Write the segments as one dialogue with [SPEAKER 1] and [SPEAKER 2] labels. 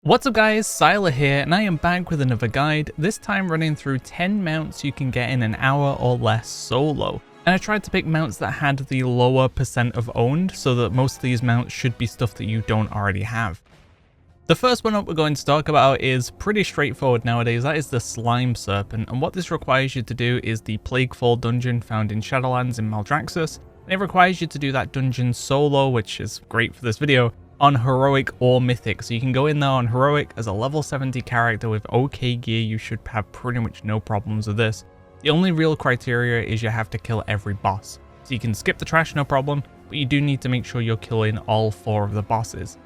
[SPEAKER 1] What's up guys, Syiler here, and I am back with another guide, this time running through 10 mounts you can get in an hour or less solo. And I tried to pick mounts that had the lower percent of owned, so that most of these mounts should be stuff that you don't already have. The first one up we're going to talk about is pretty straightforward nowadays, that is the Slime Serpent, and what this requires you to do is the Plaguefall dungeon found in Shadowlands in Maldraxxus, and it requires you to do that dungeon solo, which is great for this video, on Heroic or Mythic. So you can go in there on Heroic as a level 70 character with okay gear, you should have pretty much no problems with this. The only real criteria is you have to kill every boss. So you can skip the trash, no problem, but you do need to make sure you're killing all 4 of the bosses.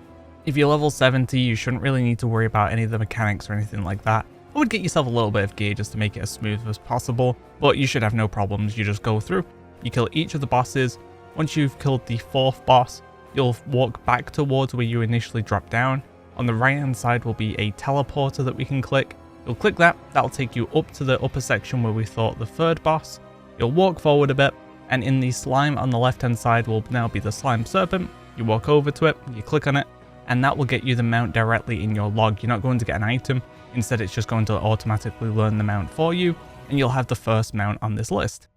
[SPEAKER 1] If you're level 70, you shouldn't really need to worry about any of the mechanics or anything like that. I would get yourself a little bit of gear just to make it as smooth as possible, but you should have no problems. You just go through, you kill each of the bosses. Once you've killed the 4th boss, you'll walk back towards where you initially dropped down. On the right hand side will be a teleporter that we can click. You'll click that, that'll take you up to the upper section where we thought the 3rd boss. You'll walk forward a bit, and in the slime on the left hand side will now be the Slime Serpent. You walk over to it, you click on it, and that will get you the mount directly in your log. You're not going to get an item, instead it's just going to automatically learn the mount for you, and you'll have the first mount on this list.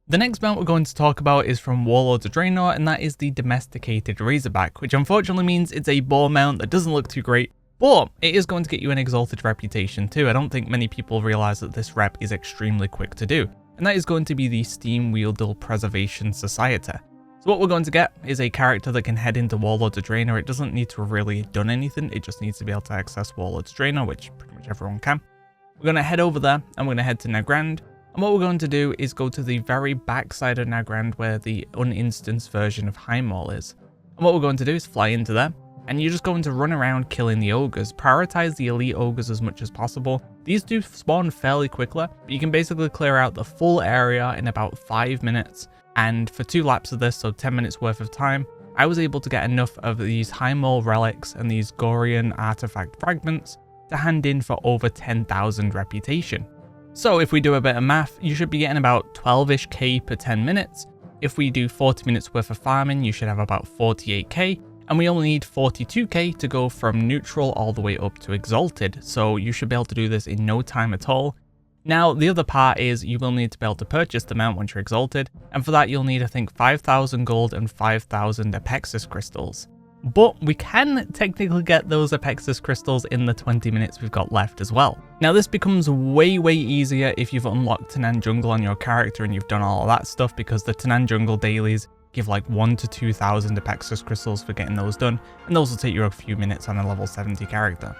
[SPEAKER 1] The next mount we're going to talk about is from Warlords of Draenor, and that is the Domesticated Razorback, which unfortunately means it's a boar mount that doesn't look too great, but it is going to get you an exalted reputation too. I don't think many people realize that this rep is extremely quick to do, and that is going to be the Steam Wheeldle Preservation Society. So what we're going to get is a character that can head into Warlords of Draenor. It doesn't need to have really done anything, it just needs to be able to access Warlords of Draenor, which pretty much everyone can. We're going to head over there, and we're going to head to Nagrand. And what we're going to do is go to the very back side of Nagrand where the uninstanced version of Highmaul is. And what we're going to do is fly into there, and you're just going to run around killing the ogres. Prioritize the elite ogres as much as possible. These do spawn fairly quickly, but you can basically clear out the full area in about 5 minutes. And for 2 laps of this, so 10 minutes worth of time, I was able to get enough of these Highmaul relics and these Gorian artifact fragments to hand in for over 10,000 reputation. So if we do a bit of math, you should be getting about 12-ish K per 10 minutes. If we do 40 minutes worth of farming, you should have about 48k, and we only need 42k to go from neutral all the way up to exalted, so you should be able to do this in no time at all. Now, the other part is you will need to be able to purchase the mount once you're exalted, and for that you'll need, I think, 5,000 gold and 5,000 Apexis crystals. But we can technically get those Apexis crystals in the 20 minutes we've got left as well. Now this becomes way easier if you've unlocked Tanan Jungle on your character and you've done all of that stuff, because the Tanan Jungle dailies give like 1,000 to 2,000 Apexis crystals for getting those done, and those will take you a few minutes on a level 70 character.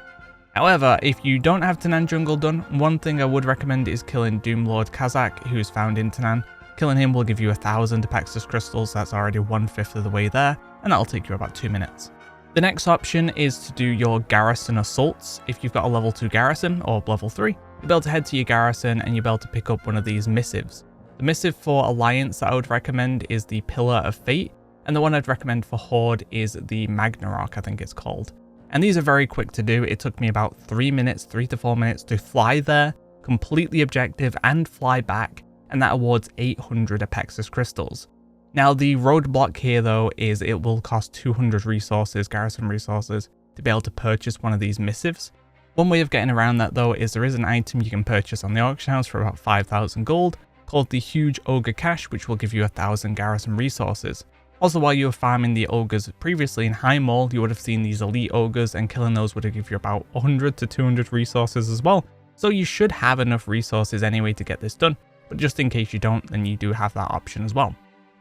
[SPEAKER 1] However, if you don't have Tanan Jungle done, one thing I would recommend is killing Doomlord Kazak, who's found in Tanan. Killing him will give you 1,000 Apexis crystals, that's already 1/5 of the way there, and that'll take you about 2 minutes. The next option is to do your garrison assaults. If you've got a level 2 garrison or level 3, you'll be able to head to your garrison and you'll be able to pick up one of these missives. The missive for Alliance that I would recommend is the Pillar of Fate, and the one I'd recommend for Horde is the Magnarok, I think it's called. And these are very quick to do. It took me about 3 minutes, 3 to 4 minutes to fly there, complete the objective and fly back, and that awards 800 Apexis crystals. Now the roadblock here though is it will cost 200 resources, garrison resources, to be able to purchase one of these missives. One way of getting around that though is there is an item you can purchase on the auction house for about 5,000 gold called the Huge Ogre Cache, which will give you 1,000 garrison resources. Also, while you were farming the ogres previously in Highmaul, you would have seen these elite ogres, and killing those would have given you about 100 to 200 resources as well. So you should have enough resources anyway to get this done, but just in case you don't, then you do have that option as well.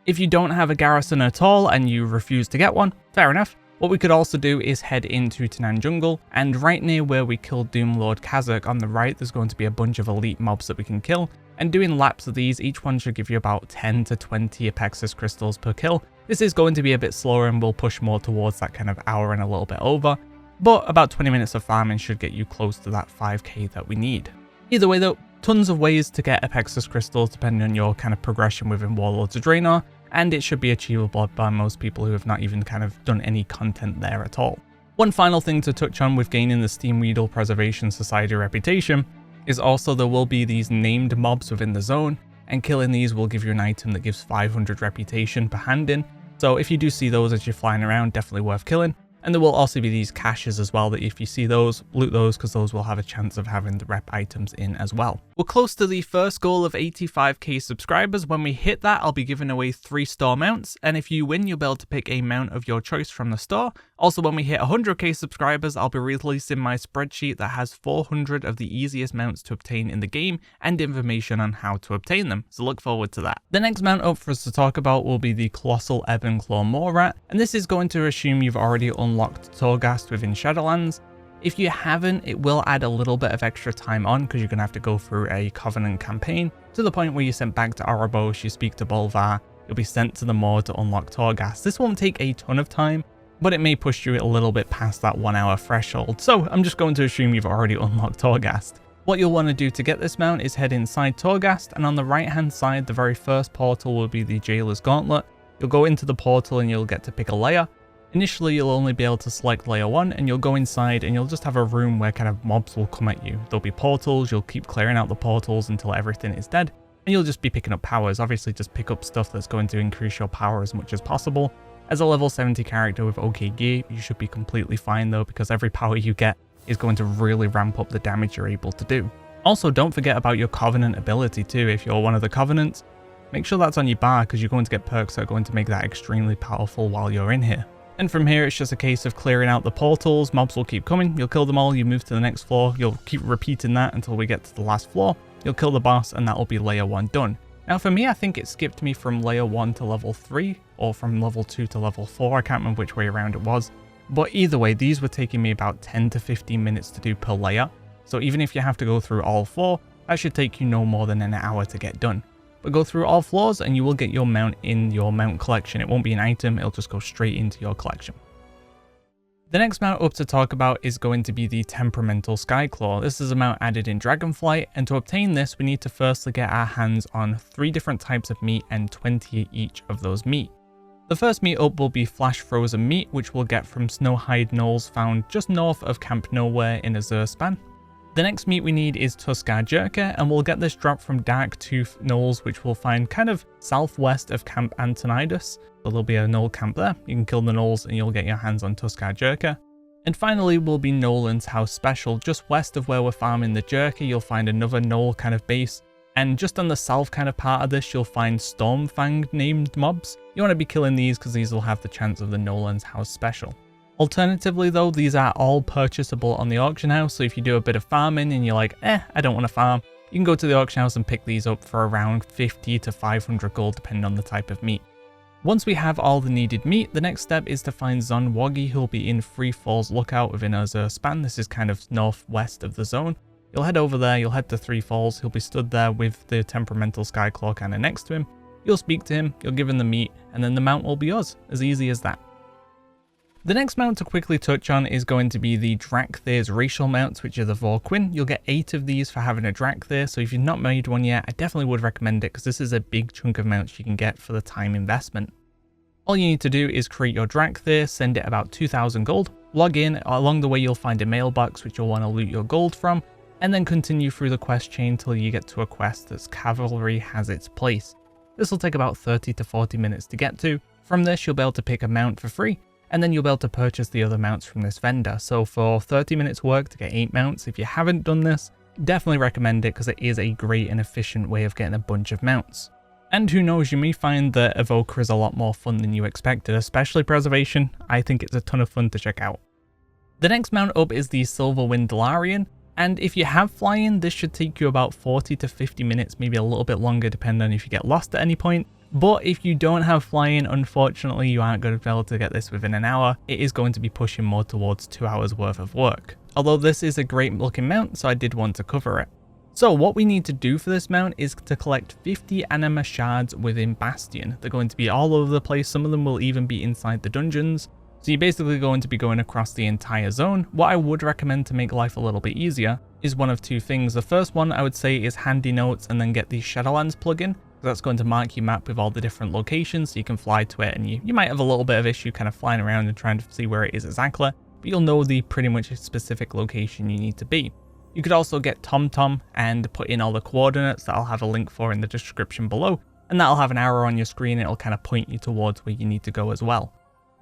[SPEAKER 1] If you don't have a garrison at all and you refuse to get one, fair enough. What we could also do is head into Tanan Jungle, and right near where we killed Doomlord Kazak on the right, there's going to be a bunch of elite mobs that we can kill, and doing laps of these, each one should give you about 10 to 20 Apexis crystals per kill. This is going to be a bit slower and we'll push more towards that kind of hour and a little bit over, but about 20 minutes of farming should get you close to that 5k that we need. Either way though, tons of ways to get Apexis crystals depending on your kind of progression within Warlords of Draenor, and it should be achievable by most people who have not even kind of done any content there at all. One final thing to touch on with gaining the Steam Wheeldle Preservation Society reputation is also there will be these named mobs within the zone, and killing these will give you an item that gives 500 reputation per hand in. So if you do see those as you're flying around, definitely worth killing. And there will also be these caches as well that if you see those, loot those because those will have a chance of having the rep items in as well. We're close to the first goal of 85k subscribers. When we hit that, I'll be giving away 3 store mounts, and if you win, you'll be able to pick a mount of your choice from the store. Also, when we hit 100k subscribers, I'll be releasing my spreadsheet that has 400 of the easiest mounts to obtain in the game and information on how to obtain them, so look forward to that. The next mount up for us to talk about will be the Colossal Ebonclaw Mawrat, and this is going to assume you've already unlocked Torghast within Shadowlands. If you haven't, it will add a little bit of extra time on because you're going to have to go through a Covenant campaign to the point where you're sent back to Oribos, you speak to Bolvar, you'll be sent to the Maw to unlock Torghast. This won't take a ton of time, but it may push you a little bit past that 1 hour threshold, so I'm just going to assume you've already unlocked Torghast. What you'll want to do to get this mount is head inside Torghast, and on the right hand side, the very first portal will be the Jailer's Gauntlet. You'll go into the portal and you'll get to pick a layer. Initially, you'll only be able to select layer 1, and you'll go inside and you'll just have a room where kind of mobs will come at you. There'll be portals, you'll keep clearing out the portals until everything is dead, and you'll just be picking up powers. Obviously, just pick up stuff that's going to increase your power as much as possible. As a level 70 character with OK gear, you should be completely fine though, because every power you get is going to really ramp up the damage you're able to do. Also, don't forget about your Covenant ability too. If you're one of the Covenants, make sure that's on your bar because you're going to get perks that are going to make that extremely powerful while you're in here. And from here, it's just a case of clearing out the portals. Mobs will keep coming, you'll kill them all, you move to the next floor, you'll keep repeating that until we get to the last floor, you'll kill the boss, and that will be layer 1 done. Now for me, I think it skipped me from layer 1 to level 3, or from level 2 to level 4, I can't remember which way around it was. But either way, these were taking me about 10 to 15 minutes to do per layer, so even if you have to go through all 4, that should take you no more than an hour to get done. But go through all floors and you will get your mount in your mount collection. It won't be an item, it'll just go straight into your collection. The next mount up to talk about is going to be the Temperamental Skyclaw. This is a mount added in Dragonflight, and to obtain this we need to firstly get our hands on 3 different types of meat and 20 each of those meat. The first meat up will be Flash Frozen Meat, which we'll get from Snowhide Knolls found just north of Camp Nowhere in Azurspan. The next meat we need is Tuskar Jerker, and we'll get this drop from Darktooth Knolls, which we'll find kind of southwest of Camp Antonidus. So there'll be a Gnoll camp there. You can kill the Gnolls and you'll get your hands on Tuskar Jerker. And finally will be Nolan's House Special. Just west of where we're farming the Jerker, you'll find another Gnoll kind of base. And just on the south kind of part of this, you'll find Stormfang named mobs. You want to be killing these because these will have the chance of the Nolan's House Special. Alternatively though, these are all purchasable on the auction house, so if you do a bit of farming and you're like, I don't want to farm, you can go to the auction house and pick these up for around 50 to 500 gold depending on the type of meat. Once we have all the needed meat, the next step is to find Zon Woggy, who'll be in Free Falls Lookout within Azurspan. This is kind of northwest of the zone. You'll head over there, you'll head to Three Falls, he'll be stood there with the Temperamental Skyclaw kind of next to him. You'll speak to him, you'll give him the meat, and then the mount will be yours. As easy as that. The next mount to quickly touch on is going to be the Dracthyr's racial mounts, which are the Vorquin. You'll get 8 of these for having a Dracthyr, so if you've not made one yet, I definitely would recommend it because this is a big chunk of mounts you can get for the time investment. All you need to do is create your Dracthyr, send it about 2,000 gold, log in, along the way you'll find a mailbox which you'll want to loot your gold from, and then continue through the quest chain till you get to a quest that's Cavalry Has Its Place. This will take about 30 to 40 minutes to get to. From this you'll be able to pick a mount for free, and then you'll be able to purchase the other mounts from this vendor. So for 30 minutes work to get 8 mounts, if you haven't done this, definitely recommend it because it is a great and efficient way of getting a bunch of mounts. And who knows, you may find that Evoker is a lot more fun than you expected, especially Preservation. I think it's a ton of fun to check out. The next mount up is the Silverwind Larion, and if you have flying, this should take you about 40 to 50 minutes, maybe a little bit longer depending on if you get lost at any point. But if you don't have flying, unfortunately you aren't going to be able to get this within an hour. It is going to be pushing more towards 2 hours worth of work. Although this is a great looking mount, so I did want to cover it. So what we need to do for this mount is to collect 50 anima shards within Bastion. They're going to be all over the place, some of them will even be inside the dungeons. So you're basically going to be going across the entire zone. What I would recommend to make life a little bit easier is one of 2 things. The first one I would say is Handy Notes and then get the Shadowlands plugin. That's going to mark your map with all the different locations so you can fly to it, and you might have a little bit of issue kind of flying around and trying to see where it is exactly, but you'll know the pretty much specific location you need to be. You could also get TomTom and put in all the coordinates that I'll have a link for in the description below, and that'll have an arrow on your screen. It'll kind of point you towards where you need to go as well.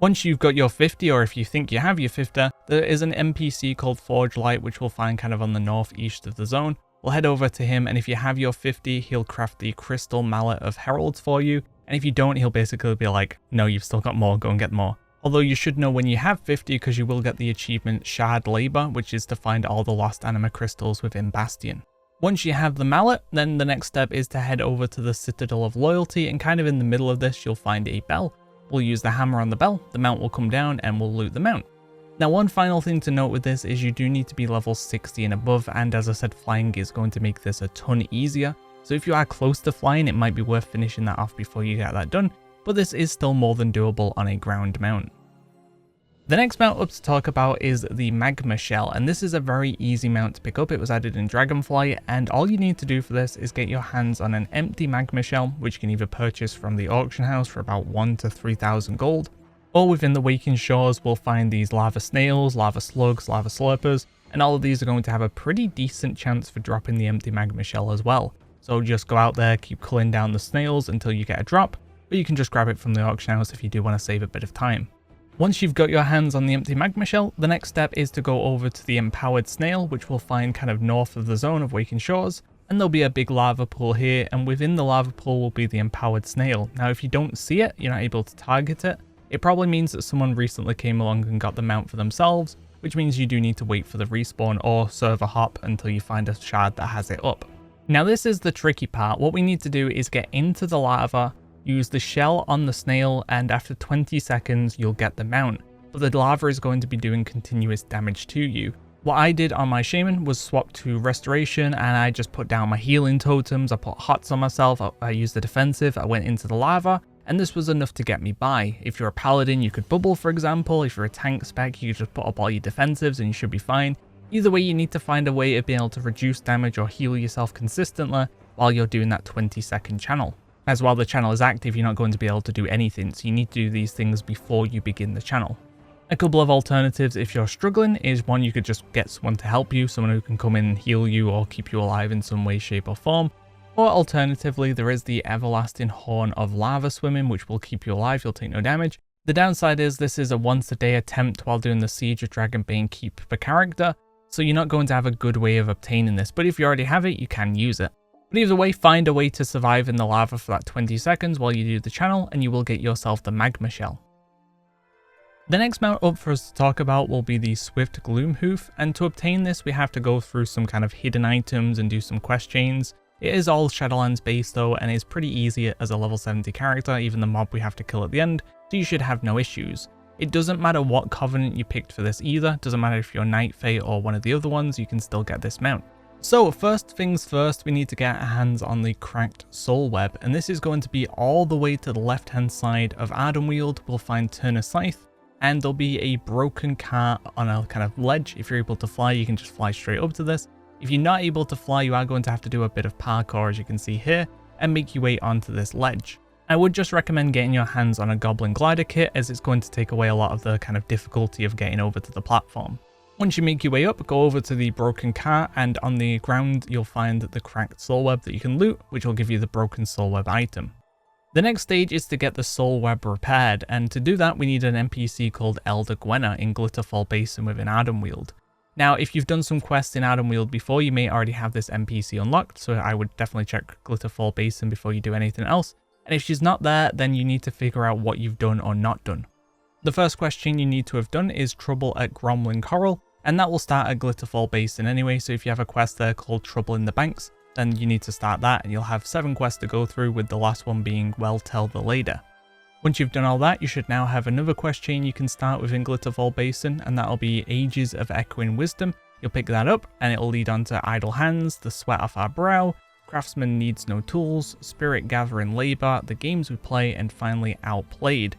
[SPEAKER 1] Once you've got your 50, or if you think you have your 50, there is an NPC called Forge Light, which we'll find kind of on the northeast of the zone. We'll head over to him, and if you have your 50, he'll craft the Crystal Mallet of Heralds for you. And if you don't, he'll basically be like, no, you've still got more, go and get more. Although you should know when you have 50, because you will get the achievement Shard Labor, which is to find all the lost anima crystals within Bastion. Once you have the mallet, then the next step is to head over to the Citadel of Loyalty, and kind of in the middle of this, you'll find a bell. We'll use the hammer on the bell, the mount will come down, and we'll loot the mount. Now, one final thing to note with this is you do need to be level 60 and above, and as I said, flying is going to make this a ton easier. So if you are close to flying, it might be worth finishing that off before you get that done, but this is still more than doable on a ground mount. The next mount up to talk about is the Magmashell, and this is a very easy mount to pick up. It was added in Dragonflight, and all you need to do for this is get your hands on an empty Magmashell, which you can either purchase from the auction house for about 1,000 to 3,000 gold, or within the Waking Shores we'll find these lava snails, lava slugs, lava slurpers, and all of these are going to have a pretty decent chance for dropping the empty Magmashell as well. So just go out there, keep culling down the snails until you get a drop, or you can just grab it from the auction house if you do want to save a bit of time. Once you've got your hands on the empty Magmashell, the next step is to go over to the Empowered Snail, which we'll find kind of north of the zone of Waking Shores, and there'll be a big lava pool here, and within the lava pool will be the Empowered Snail. Now if you don't see it, you're not able to target it, it probably means that someone recently came along and got the mount for themselves, which means you do need to wait for the respawn or server hop until you find a shard that has it up. Now this is the tricky part. What we need to do is get into the lava, use the shell on the snail, and after 20 seconds you'll get the mount, but the lava is going to be doing continuous damage to you. What I did on my shaman was swap to restoration, and I just put down my healing totems, I put hots on myself, I used the defensive, I went into the lava, and this was enough to get me by. If you're a paladin you could bubble, for example. If you're a tank spec you could just put up all your defensives and you should be fine. Either way, you need to find a way to be able to reduce damage or heal yourself consistently while you're doing that 20-second channel. As while the channel is active, you're not going to be able to do anything, so you need to do these things before you begin the channel. A couple of alternatives if you're struggling is, one, you could just get someone to help you, someone who can come in and heal you or keep you alive in some way, shape or form. Or alternatively, there is the Everlasting Horn of Lava Swimming, which will keep you alive, you'll take no damage. The downside is this is a once a day attempt while doing the Siege of Dragonbane Keep per character, so you're not going to have a good way of obtaining this, but if you already have it, you can use it. But either way, find a way to survive in the lava for that 20 seconds while you do the channel, and you will get yourself the Magmashell. The next mount up for us to talk about will be the Swift Gloomhoof, and to obtain this we have to go through some kind of hidden items and do some quest chains. It is all Shadowlands based though, and is pretty easy as a level 70 character, even the mob we have to kill at the end, so you should have no issues. It doesn't matter what covenant you picked for this either, doesn't matter if you're Night Fae or one of the other ones, you can still get this mount. So first things first, we need to get our hands on the Cracked Soul Web, and this is going to be all the way to the left hand side of Ardenweald. We'll find Turner Scythe, and there'll be a broken cart on a kind of ledge. If you're able to fly, you can just fly straight up to this. If you're not able to fly, you are going to have to do a bit of parkour, as you can see here, and make your way onto this ledge. I would just recommend getting your hands on a Goblin Glider kit, as it's going to take away a lot of the kind of difficulty of getting over to the platform. Once you make your way up, go over to the broken cart, and on the ground you'll find the Cracked Soul Web that you can loot, which will give you the Broken Soul Web item. The next stage is to get the Soul Web repaired, and to do that we need an NPC called Elder Gwenna in Glitterfall Basin within Ardenweald. Now if you've done some quests in Ardenweald before, you may already have this NPC unlocked, so I would definitely check Glitterfall Basin before you do anything else, and if she's not there, then you need to figure out what you've done or not done. The first question you need to have done is Trouble at Gromlin Coral, and that will start at Glitterfall Basin anyway, so if you have a quest there called Trouble in the Banks, then you need to start that, and you'll have 7 quests to go through, with the last one being Well Tell the Lady. Once you've done all that, you should now have another quest chain you can start within Glitterfall Basin, and that'll be Ages of Echoing Wisdom. You'll pick that up, and it'll lead on to Idle Hands, The Sweat Off Our Brow, Craftsman Needs No Tools, Spirit Gathering Labor, The Games We Play, and finally Outplayed.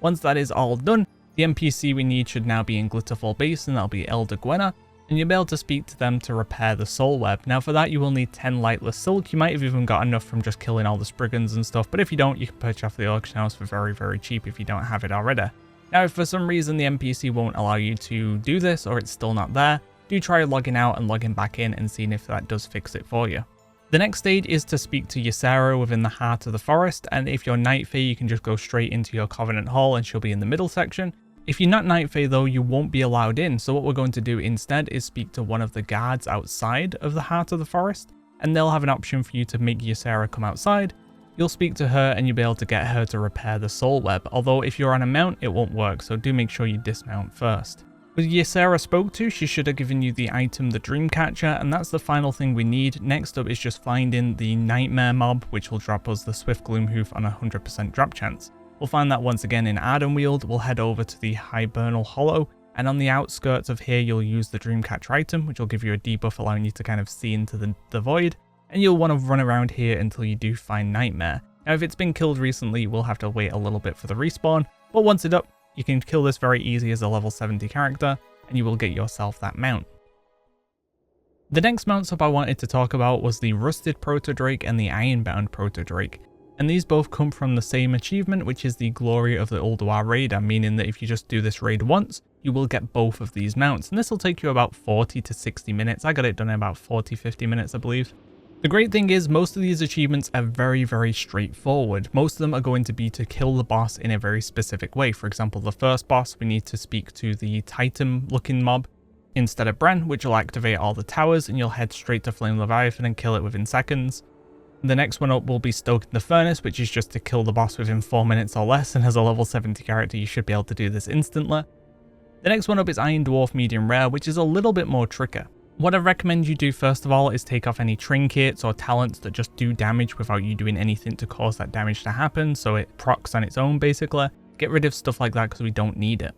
[SPEAKER 1] Once that is all done, the NPC we need should now be in Glitterfall Basin, that'll be Elder Gwenna, and you'll be able to speak to them to repair the Soul Web. Now for that you will need 10 Lightless Silk. You might have even got enough from just killing all the Spriggans and stuff, but if you don't, you can purchase off the auction house for very, very cheap if you don't have it already. Now if for some reason the NPC won't allow you to do this, or it's still not there, do try logging out and logging back in and seeing if that does fix it for you. The next stage is to speak to Ysera within the heart of the forest, and if you're Night Fae you can just go straight into your Covenant Hall and she'll be in the middle section. If you're not Night Fae though, you won't be allowed in, so what we're going to do instead is speak to one of the guards outside of the heart of the forest, and they'll have an option for you to make Ysera come outside. You'll speak to her and you'll be able to get her to repair the soul web, although if you're on a mount it won't work, so do make sure you dismount first. With Ysera spoke to, she should have given you the item the Dreamcatcher, and that's the final thing we need. Next up is just finding the Nightmare mob, which will drop us the Swift Gloomhoof on a 100% drop chance. We'll find that once again in Ardenweald. We'll head over to the Hibernal Hollow, and on the outskirts of here you'll use the Dreamcatcher item, which will give you a debuff allowing you to kind of see into the void, and you'll want to run around here until you do find Nightmare. Now if it's been killed recently, we'll have to wait a little bit for the respawn, but once it's up, you can kill this very easy as a level 70 character, and you will get yourself that mount. The next mount sub I wanted to talk about was the Rusted Proto Drake and the Ironbound Proto Drake, and these both come from the same achievement, which is the Glory of the Ulduar Raider, meaning that if you just do this raid once, you will get both of these mounts, and this will take you about 40 to 60 minutes. I got it done in about 40-50 minutes, I believe. The great thing is most of these achievements are very straightforward. Most of them are going to be to kill the boss in a very specific way. For example, the first boss, we need to speak to the Titan looking mob instead of Bren, which will activate all the towers and you'll head straight to Flame Leviathan and kill it within seconds. The next one up will be Stoking the Furnace, which is just to kill the boss within 4 minutes or less, and as a level 70 character you should be able to do this instantly. The next one up is Iron Dwarf Medium Rare, which is a little bit more trickier. What I recommend you do first of all is take off any trinkets or talents that just do damage without you doing anything to cause that damage to happen, so it procs on its own basically. Get rid of stuff like that because we don't need it.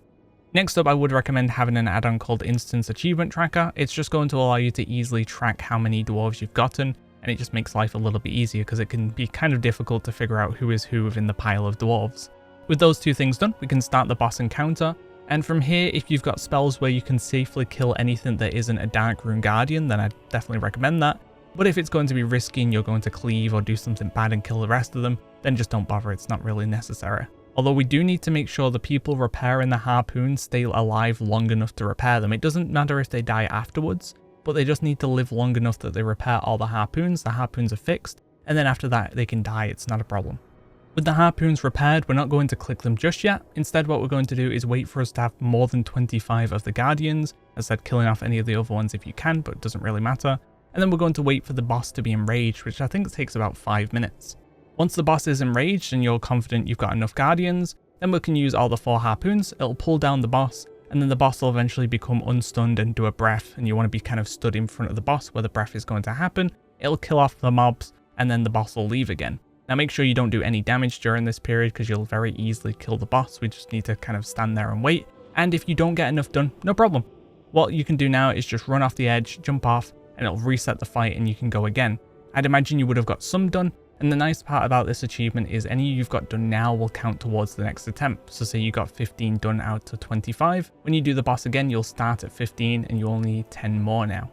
[SPEAKER 1] Next up, I would recommend having an add-on called Instance Achievement Tracker. It's just going to allow you to easily track how many dwarves you've gotten, and it just makes life a little bit easier because it can be kind of difficult to figure out who is who within the pile of dwarves. With those two things done, we can start the boss encounter. And from here, if you've got spells where you can safely kill anything that isn't a Dark Rune Guardian, then I'd definitely recommend that. But if it's going to be risky and you're going to cleave or do something bad and kill the rest of them, then just don't bother, it's not really necessary. Although we do need to make sure the people repairing the harpoons stay alive long enough to repair them. It doesn't matter if they die afterwards, but they just need to live long enough that they repair all the harpoons are fixed, and then after that they can die, it's not a problem. With the harpoons repaired, we're not going to click them just yet. Instead, what we're going to do is wait for us to have more than 25 of the Guardians. As I said, killing off any of the other ones if you can, but it doesn't really matter. And then we're going to wait for the boss to be enraged, which I think takes about 5 minutes. Once the boss is enraged and you're confident you've got enough Guardians, then we can use all the 4 harpoons. It'll pull down the boss, and then the boss will eventually become unstunned and do a breath, and you want to be kind of stood in front of the boss where the breath is going to happen. It'll kill off the mobs, and then the boss will leave again. Now make sure you don't do any damage during this period because you'll very easily kill the boss. We just need to kind of stand there and wait. And if you don't get enough done, no problem. What you can do now is just run off the edge, jump off, and it'll reset the fight and you can go again. I'd imagine you would have got some done. And the nice part about this achievement is any you've got done now will count towards the next attempt. So say you got 15 done out of 25. When you do the boss again, you'll start at 15 and you only need 10 more now.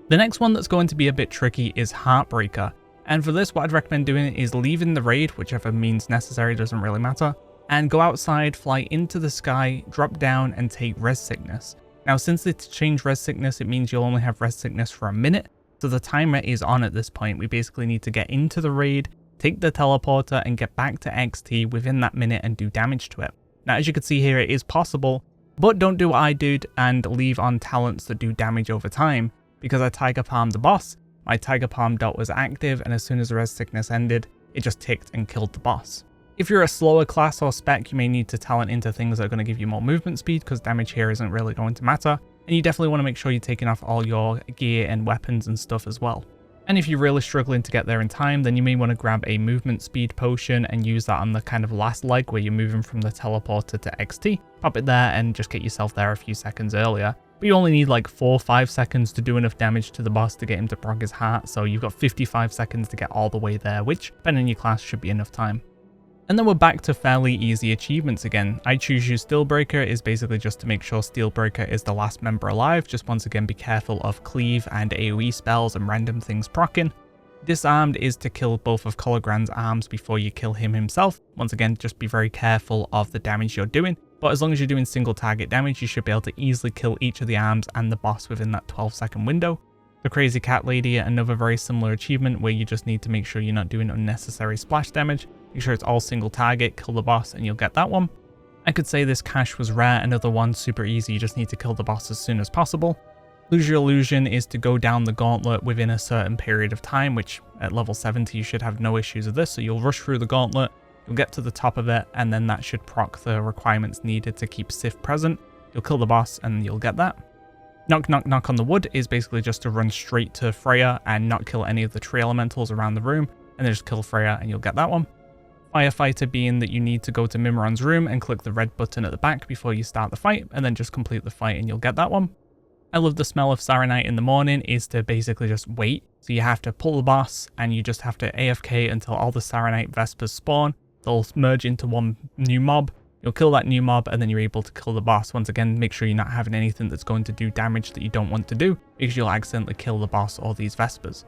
[SPEAKER 1] The next one that's going to be a bit tricky is Heartbreaker. And for this, what I'd recommend doing is leaving the raid, whichever means necessary, doesn't really matter, and go outside, fly into the sky, drop down, and take Res Sickness. Now, since it's changed Res Sickness, it means you'll only have Res Sickness for a minute, so the timer is on at this point. We basically need to get into the raid, take the teleporter, and get back to XT within that minute and do damage to it. Now, as you can see here, it is possible, but don't do what I did and leave on talents that do damage over time, because I Tiger Palmed the boss. My Tiger Palm dot was active, and as soon as the Res Sickness ended, it just ticked and killed the boss. If you're a slower class or spec, you may need to talent into things that are going to give you more movement speed, because damage here isn't really going to matter, and you definitely want to make sure you're taking off all your gear and weapons and stuff as well. And if you're really struggling to get there in time, then you may want to grab a movement speed potion and use that on the kind of last leg where you're moving from the teleporter to XT. Pop it there and just get yourself there a few seconds earlier. But you only need like 4 or 5 seconds to do enough damage to the boss to get him to proc his heart, so you've got 55 seconds to get all the way there, which, depending on your class, should be enough time. And then we're back to fairly easy achievements again. I Choose You Steelbreaker is basically just to make sure Steelbreaker is the last member alive. Just once again be careful of cleave and AoE spells and random things proccing. Disarmed is to kill both of Cologrand's arms before you kill him himself. Once again, just be very careful of the damage you're doing. But as long as you're doing single target damage, you should be able to easily kill each of the arms and the boss within that 12-second window. The Crazy Cat Lady, another very similar achievement where you just need to make sure you're not doing unnecessary splash damage. Make sure it's all single target, kill the boss, and you'll get that one. I could say this cache was rare, another one super easy, you just need to kill the boss as soon as possible. Lose Your Illusion is to go down the gauntlet within a certain period of time, which at level 70 you should have no issues with this, so you'll rush through the gauntlet, you'll get to the top of it, and then that should proc the requirements needed to keep Sif present. You'll kill the boss and you'll get that. Knock Knock Knock on the Wood is basically just to run straight to Freya and not kill any of the tree elementals around the room, and then just kill Freya and you'll get that one. Firefighter being that you need to go to Mimron's room and click the red button at the back before you start the fight, and then just complete the fight and you'll get that one. I Love the Smell of Saronite in the Morning is to basically just wait. So you have to pull the boss and you just have to AFK until all the Saronite Vespers spawn. They'll merge into one new mob. You'll kill that new mob and then you're able to kill the boss. Once again, make sure you're not having anything that's going to do damage that you don't want to do, because you'll accidentally kill the boss or these Vespers.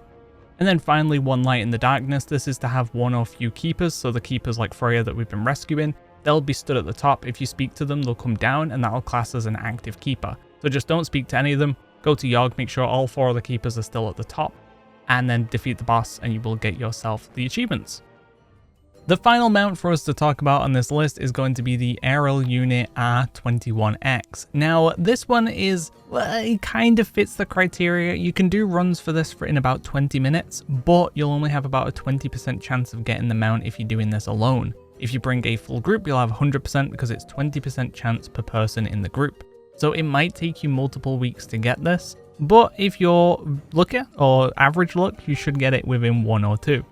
[SPEAKER 1] And then finally, One Light in the Darkness. This is to have one or few keepers. So the keepers like Freya that we've been rescuing, they'll be stood at the top. If you speak to them, they'll come down and that'll class as an active keeper. So just don't speak to any of them. Go to Yogg, make sure all 4 of the keepers are still at the top, and then defeat the boss and you will get yourself the achievements. The final mount for us to talk about on this list is going to be the Aerial Unit R21X. Now, this one is, well, it kind of fits the criteria. You can do runs for this in about 20 minutes, but you'll only have about a 20% chance of getting the mount if you're doing this alone. If you bring a full group, you'll have 100% because it's 20% chance per person in the group. So it might take you multiple weeks to get this, but if you're lucky or average luck, you should get it within 1 or 2.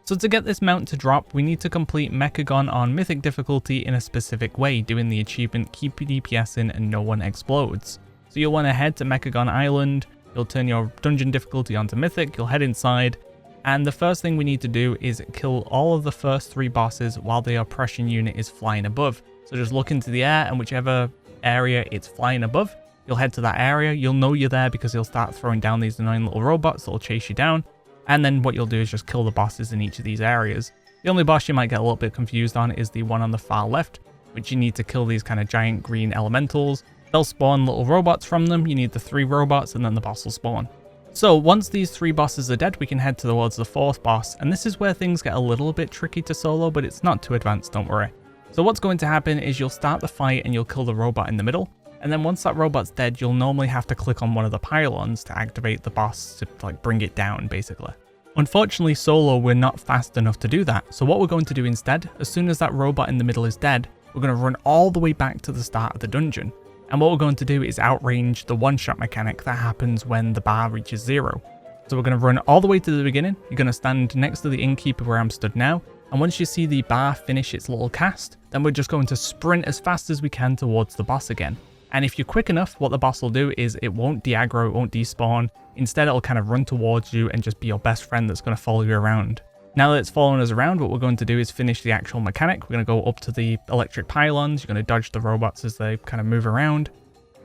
[SPEAKER 1] So to get this mount to drop, we need to complete Mechagon on Mythic difficulty in a specific way, doing the achievement Keep DPSing and No One Explodes. So you'll want to head to Mechagon Island, you'll turn your dungeon difficulty onto Mythic, you'll head inside, and the first thing we need to do is kill all of the first 3 bosses while the oppression unit is flying above. So just look into the air, and whichever area it's flying above, you'll head to that area. You'll know you're there because you'll start throwing down these annoying little robots that'll chase you down, and then what you'll do is just kill the bosses in each of these areas. The only boss you might get a little bit confused on is the one on the far left, which you need to kill these kind of giant green elementals. They'll spawn little robots from them. You need the 3 robots and then the boss will spawn. So once these 3 bosses are dead, we can head towards the 4th boss, and this is where things get a little bit tricky to solo, but it's not too advanced, don't worry. So what's going to happen is you'll start the fight and you'll kill the robot in the middle, and then once that robot's dead, you'll normally have to click on one of the pylons to activate the boss to like bring it down basically. Unfortunately, solo, we're not fast enough to do that. So what we're going to do instead, as soon as that robot in the middle is dead, we're going to run all the way back to the start of the dungeon. And what we're going to do is outrange the one-shot mechanic that happens when the bar reaches 0. So we're going to run all the way to the beginning. You're going to stand next to the innkeeper where I'm stood now. And once you see the bar finish its little cast, then we're just going to sprint as fast as we can towards the boss again. And if you're quick enough, what the boss will do is it won't de-aggro, it won't despawn. Instead, it'll kind of run towards you and just be your best friend that's going to follow you around. Now that it's following us around, what we're going to do is finish the actual mechanic. We're going to go up to the electric pylons. You're going to dodge the robots as they kind of move around.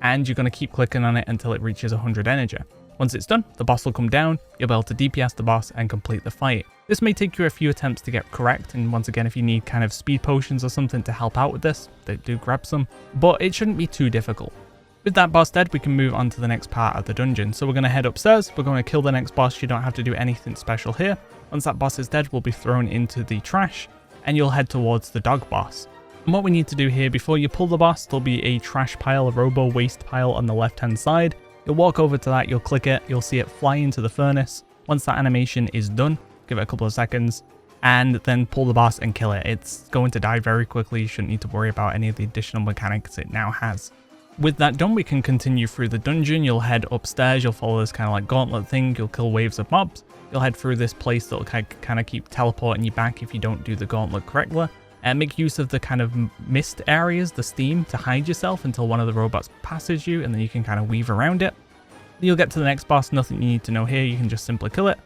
[SPEAKER 1] And you're going to keep clicking on it until it reaches 100 energy. Once it's done, the boss will come down, you'll be able to DPS the boss and complete the fight. This may take you a few attempts to get correct, and once again, if you need kind of speed potions or something to help out with this, they do grab some, but it shouldn't be too difficult. With that boss dead, we can move on to the next part of the dungeon. So we're going to head upstairs, we're going to kill the next boss. You don't have to do anything special here. Once that boss is dead, we'll be thrown into the trash, and you'll head towards the dog boss. And what we need to do here, before you pull the boss, there'll be a trash pile, a robo waste pile on the left hand side. You'll walk over to that, you'll click it, you'll see it fly into the furnace. Once that animation is done, give it a couple of seconds, and then pull the boss and kill it. It's going to die very quickly, you shouldn't need to worry about any of the additional mechanics it now has. With that done, we can continue through the dungeon. You'll head upstairs, you'll follow this kind of like gauntlet thing, you'll kill waves of mobs. You'll head through this place that'll kind of keep teleporting you back if you don't do the gauntlet correctly. And make use of the kind of mist areas, the steam, to hide yourself until one of the robots passes you, and then you can kind of weave around it. You'll get to the next boss, nothing you need to know here, you can just simply kill it.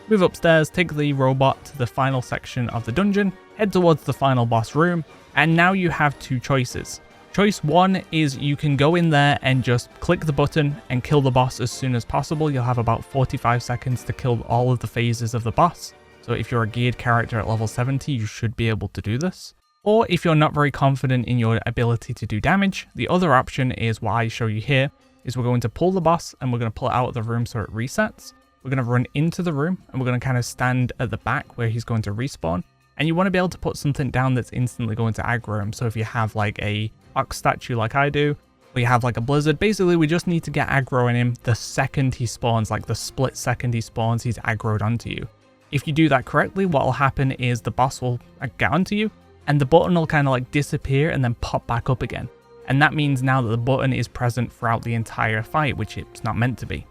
[SPEAKER 1] Move upstairs, take the robot to the final section of the dungeon, head towards the final boss room, and now you have 2 choices. Choice 1 is you can go in there and just click the button and kill the boss as soon as possible. You'll have about 45 seconds to kill all of the phases of the boss. So if you're a geared character at level 70, you should be able to do this. Or if you're not very confident in your ability to do damage, the other option is what I show you here, is we're going to pull the boss and we're going to pull it out of the room so it resets. we're going to run into the room and we're going to kind of stand at the back where he's going to respawn. And you want to be able to put something down that's instantly going to aggro him. So if you have like a ox statue like I do, or you have like a blizzard, basically we just need to get aggro on him the second he spawns, like the split second he spawns, he's aggroed onto you. If you do that correctly, what will happen is the boss will get onto you and the button will kind of like disappear and then pop back up again. And that means now that the button is present throughout the entire fight, which it's not meant to be.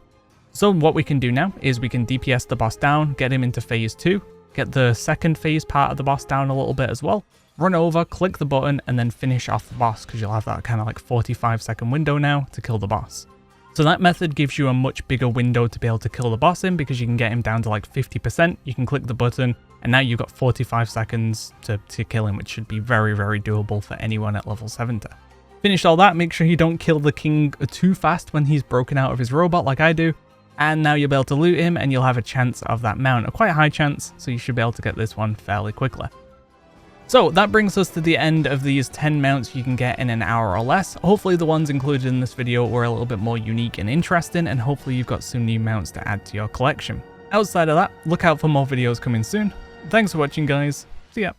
[SPEAKER 1] So what we can do now is we can DPS the boss down, get him into phase 2, get the second phase part of the boss down a little bit as well, run over, click the button, and then finish off the boss because you'll have that kind of like 45-second window now to kill the boss. So that method gives you a much bigger window to be able to kill the boss in because you can get him down to like 50%, you can click the button, and now you've got 45 seconds to kill him, which should be very, very doable for anyone at level 70. Finish all that, make sure you don't kill the king too fast when he's broken out of his robot like I do. And now you'll be able to loot him and you'll have a chance of that mount, a quite high chance, so you should be able to get this one fairly quickly. So that brings us to the end of these 10 mounts you can get in an hour or less. Hopefully the ones included in this video were a little bit more unique and interesting, and hopefully you've got some new mounts to add to your collection. Outside of that, look out for more videos coming soon. Thanks for watching guys, see ya.